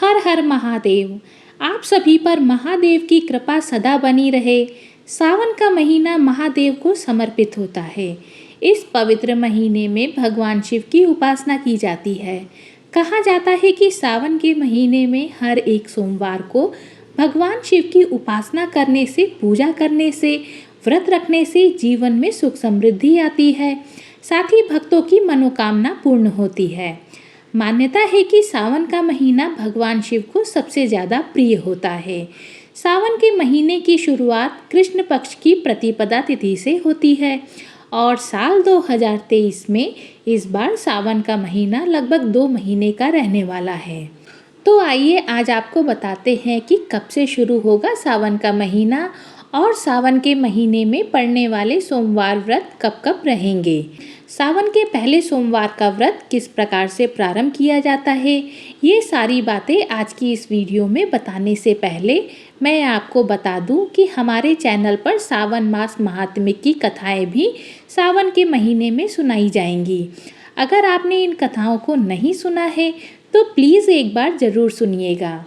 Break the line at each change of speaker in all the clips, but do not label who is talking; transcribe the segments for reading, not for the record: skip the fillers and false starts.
हर हर महादेव। आप सभी पर महादेव की कृपा सदा बनी रहे। सावन का महीना महादेव को समर्पित होता है। इस पवित्र महीने में भगवान शिव की उपासना की जाती है। कहा जाता है कि सावन के महीने में हर एक सोमवार को भगवान शिव की उपासना करने से, पूजा करने से, व्रत रखने से जीवन में सुख समृद्धि आती है। साथ ही भक्तों की मनोकामना पूर्ण होती है। मान्यता है कि सावन का महीना भगवान शिव को सबसे ज़्यादा प्रिय होता है। सावन के महीने की शुरुआत कृष्ण पक्ष की प्रतिपदा तिथि से होती है और साल 2023 में इस बार सावन का महीना लगभग 2 महीने का रहने वाला है। तो आइए आज आपको बताते हैं कि कब से शुरू होगा सावन का महीना और सावन के महीने में पड़ने वाले सोमवार व्रत कब कब रहेंगे। सावन के पहले सोमवार का व्रत किस प्रकार से प्रारंभ किया जाता है, ये सारी बातें आज की इस वीडियो में बताने से पहले मैं आपको बता दूं कि हमारे चैनल पर सावन मास महात्म्य की कथाएं भी सावन के महीने में सुनाई जाएंगी। अगर आपने इन कथाओं को नहीं सुना है तो प्लीज़ एक बार ज़रूर सुनिएगा।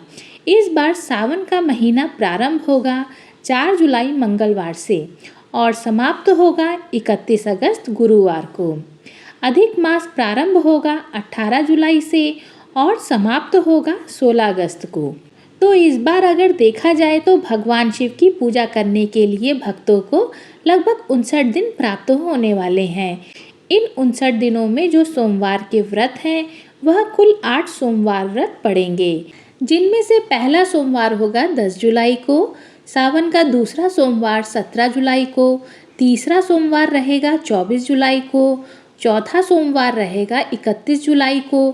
इस बार सावन का महीना प्रारंभ होगा 4 जुलाई मंगलवार से और समाप्त होगा 31 अगस्त गुरुवार को। अधिक मास प्रारंभ होगा 18 जुलाई से और समाप्त होगा 16 अगस्त को। तो इस बार अगर देखा जाए तो भगवान शिव की पूजा करने के लिए भक्तों को लगभग 59 दिन प्राप्त होने वाले हैं। इन 59 दिनों में जो सोमवार के व्रत हैं वह कुल 8 सोमवार व्रत पड़ेंगे, जिनमें से पहला सोमवार होगा 10 जुलाई को, सावन का दूसरा सोमवार 17 जुलाई को, तीसरा सोमवार रहेगा 24 जुलाई को, चौथा सोमवार रहेगा 31 जुलाई को,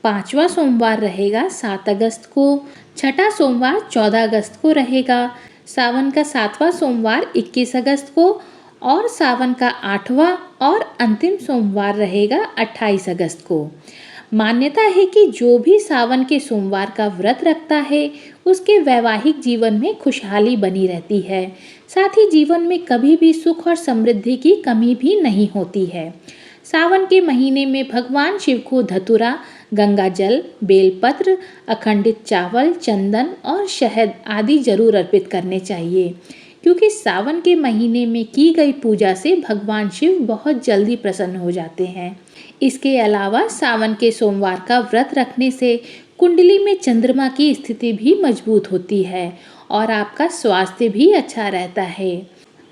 पांचवा सोमवार रहेगा 7 अगस्त को, छठा सोमवार 14 अगस्त को रहेगा, सावन का 7वां सोमवार 21 अगस्त को और सावन का 8वां और अंतिम सोमवार रहेगा 28 अगस्त को। मान्यता है कि जो भी सावन के सोमवार का व्रत रखता है उसके वैवाहिक जीवन में खुशहाली बनी रहती है। साथ ही जीवन में कभी भी सुख और समृद्धि की कमी भी नहीं होती है। सावन के महीने में भगवान शिव को धतूरा, गंगा जल, बेलपत्र, अखंडित चावल, चंदन और शहद आदि जरूर अर्पित करने चाहिए, क्योंकि सावन के महीने में की गई पूजा से भगवान शिव बहुत जल्दी प्रसन्न हो जाते हैं। इसके अलावा सावन के सोमवार का व्रत रखने से कुंडली में चंद्रमा की स्थिति भी मजबूत होती है और आपका स्वास्थ्य भी अच्छा रहता है।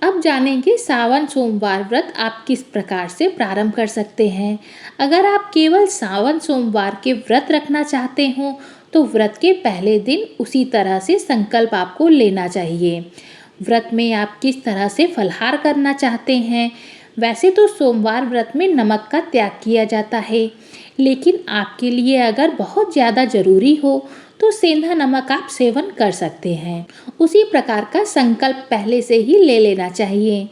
अब जानेंगे सावन सोमवार व्रत आप किस प्रकार से प्रारंभ कर सकते हैं। अगर आप केवल सावन सोमवार के व्रत रखना चाहते हो तो व्रत के पहले दिन उसी तरह से संकल्प आपको लेना चाहिए। व्रत में आप किस तरह से फलाहार करना चाहते हैं। वैसे तो सोमवार व्रत में नमक का त्याग किया जाता है, लेकिन आपके लिए अगर बहुत ज़्यादा ज़रूरी हो तो सेंधा नमक आप सेवन कर सकते हैं। उसी प्रकार का संकल्प पहले से ही ले लेना चाहिए।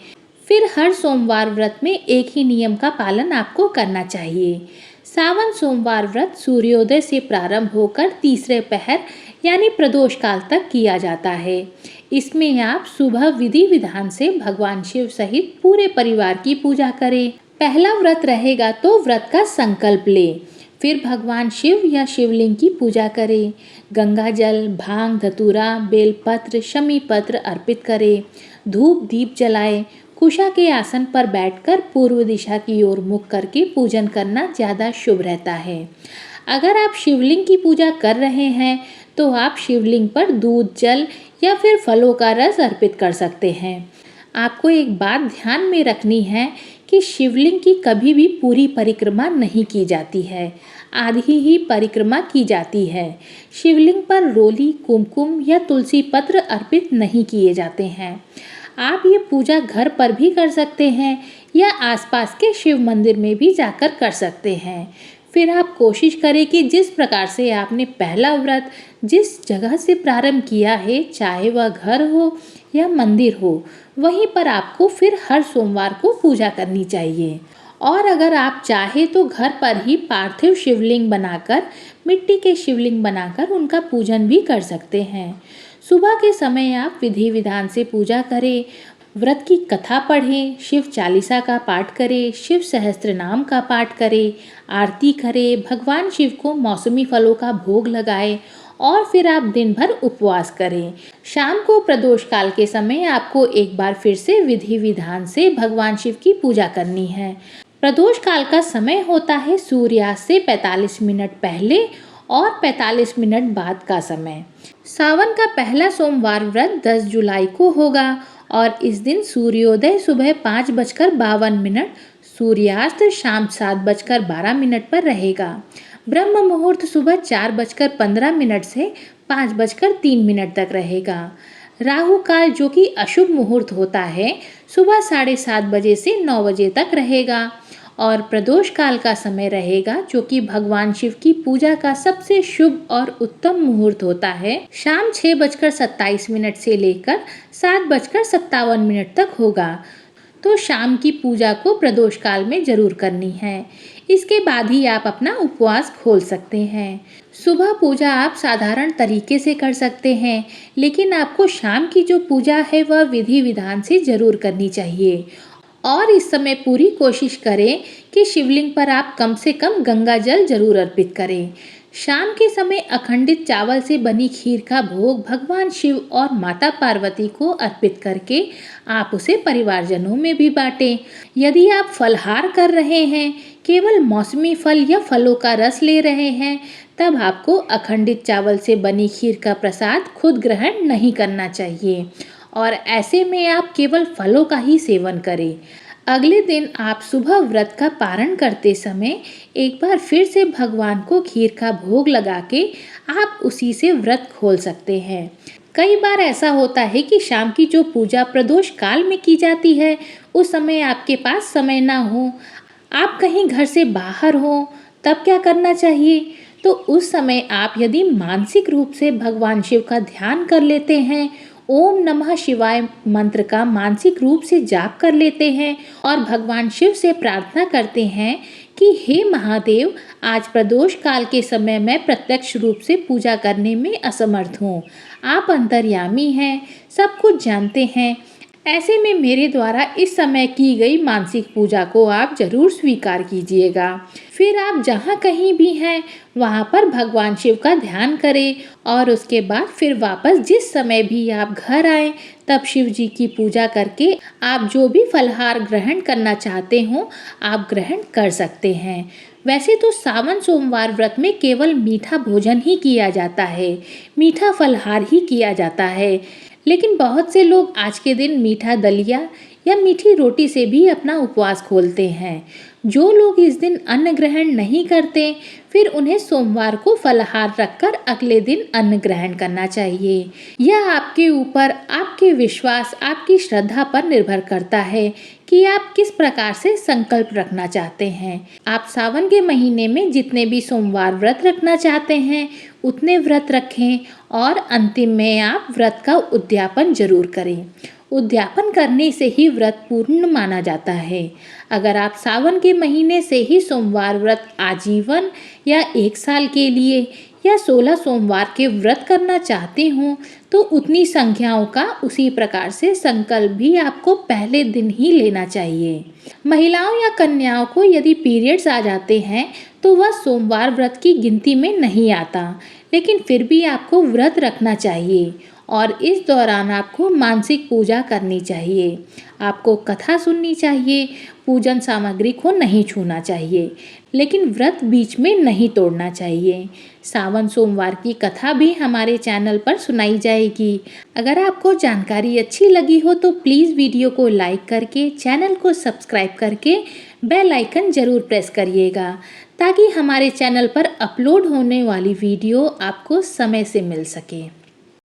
फिर हर सोमवार व्रत में एक ही नियम का पालन आपको करना चाहिए। सावन सोमवार व्रत सूर्योदय से प्रारंभ होकर तीसरे पहर यानी प्रदोष काल तक किया जाता है। इसमें आप सुबह विधि विधान से भगवान शिव सहित पूरे परिवार की पूजा करें। पहला व्रत रहेगा तो व्रत का संकल्प लें, फिर भगवान शिव या शिवलिंग की पूजा करें। गंगा जल, भांग, धतूरा, बेलपत्र, शमी पत्र अर्पित करें। धूप दीप जलाएं। कुशा के आसन पर बैठकर पूर्व दिशा की ओर मुख करके पूजन करना ज़्यादा शुभ रहता है। अगर आप शिवलिंग की पूजा कर रहे हैं तो आप शिवलिंग पर दूध, जल या फिर फलों का रस अर्पित कर सकते हैं। आपको एक बात ध्यान में रखनी है कि शिवलिंग की कभी भी पूरी परिक्रमा नहीं की जाती है, आधी ही परिक्रमा की जाती है। शिवलिंग पर रोली, कुमकुम या तुलसी पत्र अर्पित नहीं किए जाते हैं। आप ये पूजा घर पर भी कर सकते हैं या आसपास के शिव मंदिर में भी जाकर कर सकते हैं। फिर आप कोशिश करें कि जिस प्रकार से आपने पहला व्रत जिस जगह से प्रारंभ किया है, चाहे वह घर हो या मंदिर हो, वहीं पर आपको फिर हर सोमवार को पूजा करनी चाहिए। और अगर आप चाहे तो घर पर ही पार्थिव शिवलिंग बनाकर, मिट्टी के शिवलिंग बनाकर उनका पूजन भी कर सकते हैं। सुबह के समय आप विधि विधान से पूजा करें, व्रत की कथा पढ़ें, शिव चालीसा का पाठ करें, शिव सहस्त्र नाम का पाठ करें, आरती करें, भगवान शिव को मौसमी फलों का भोग लगाएं और फिर आप दिन भर उपवास करें। शाम को प्रदोष काल के समय आपको एक बार फिर से विधि विधान से भगवान शिव की पूजा करनी है। प्रदोष काल का समय होता है सूर्यास्त से 45 मिनट पहले और 45 मिनट बाद का समय। सावन का पहला सोमवार व्रत 10 जुलाई को होगा और इस दिन सूर्योदय सुबह 5:52, सूर्यास्त शाम 7:12 पर रहेगा। ब्रह्म मुहूर्त सुबह 4:15 से 5:03 तक रहेगा। राहु काल जो कि अशुभ मुहूर्त होता है सुबह 7:30 बजे से 9 बजे तक रहेगा और प्रदोष काल का समय रहेगा जो कि भगवान शिव की पूजा का सबसे शुभ और उत्तम मुहूर्त होता है। शाम 6:27 से लेकर 7:57 तक होगा। तो शाम की पूजा को प्रदोष काल में जरूर करनी है। इसके बाद ही आप अपना उपवास खोल सकते हैं। सुबह पूजा आप साधारण तरीके से कर सकते हैं, लेकिन आपको शाम की जो पूजा है वह विधि विधान से जरूर करनी चाहिए। और इस समय पूरी कोशिश करें कि शिवलिंग पर आप कम से कम गंगा जल जरूर अर्पित करें। शाम के समय अखंडित चावल से बनी खीर का भोग भगवान शिव और माता पार्वती को अर्पित करके आप उसे परिवारजनों में भी बांटें। यदि आप फलहार कर रहे हैं, केवल मौसमी फल या फलों का रस ले रहे हैं, तब आपको अखंडित चावल से बनी खीर का प्रसाद खुद ग्रहण नहीं करना चाहिए और ऐसे में आप केवल फलों का ही सेवन करें। अगले दिन आप सुबह व्रत का पारण करते समय एक बार फिर से भगवान को खीर का भोग लगा के आप उसी से व्रत खोल सकते हैं। कई बार ऐसा होता है कि शाम की जो पूजा प्रदोष काल में की जाती है उस समय आपके पास समय ना हो, आप कहीं घर से बाहर हो, तब क्या करना चाहिए? तो उस समय आप यदि मानसिक रूप से भगवान शिव का ध्यान कर लेते हैं, ओम नमः शिवाय मंत्र का मानसिक रूप से जाप कर लेते हैं और भगवान शिव से प्रार्थना करते हैं कि हे महादेव, आज प्रदोष काल के समय मैं प्रत्यक्ष रूप से पूजा करने में असमर्थ हूँ। आप अंतर्यामी हैं, सब कुछ जानते हैं। ऐसे में मेरे द्वारा इस समय की गई मानसिक पूजा को आप जरूर स्वीकार कीजिएगा। फिर आप जहाँ कहीं भी हैं वहाँ पर भगवान शिव का ध्यान करें और उसके बाद फिर वापस जिस समय भी आप घर आएं तब शिव जी की पूजा करके आप जो भी फलहार ग्रहण करना चाहते हो आप ग्रहण कर सकते हैं। वैसे तो सावन सोमवार व्रत में केवल मीठा भोजन ही किया जाता है, मीठा फलहार ही किया जाता है, लेकिन बहुत से लोग आज के दिन मीठा दलिया या मीठी रोटी से भी अपना उपवास खोलते हैं। जो लोग इस दिन अन्न ग्रहण नहीं करते फिर उन्हें सोमवार को फलाहार रखकर अगले दिन अन्न ग्रहण करना चाहिए। यह आपके ऊपर, आपके विश्वास, आपकी श्रद्धा पर निर्भर करता है कि आप किस प्रकार से संकल्प रखना चाहते हैं। आप सावन के महीने में जितने भी सोमवार व्रत रखना चाहते हैं उतने व्रत रखें और अंतिम में आप व्रत का उद्यापन जरूर करें। उद्यापन करने से ही व्रत पूर्ण माना जाता है। अगर आप सावन के महीने से ही सोमवार व्रत आजीवन या 1 साल के लिए या 16 सोमवार के व्रत करना चाहते हो तो उतनी संख्याओं का उसी प्रकार से संकल्प भी आपको पहले दिन ही लेना चाहिए। महिलाओं या कन्याओं को यदि पीरियड्स आ जाते हैं तो वह सोमवार व्रत की गिनती में नहीं आता, लेकिन फिर भी आपको व्रत रखना चाहिए और इस दौरान आपको मानसिक पूजा करनी चाहिए। आपको कथा सुननी चाहिए, पूजन सामग्री को नहीं छूना चाहिए, लेकिन व्रत बीच में नहीं तोड़ना चाहिए। सावन सोमवार की कथा भी हमारे चैनल पर सुनाई जाएगी। अगर आपको जानकारी अच्छी लगी हो तो प्लीज़ वीडियो को लाइक करके चैनल को सब्सक्राइब करके बेल आइकन ज़रूर प्रेस करिएगा ताकि हमारे चैनल पर अपलोड होने वाली वीडियो आपको समय से मिल सके।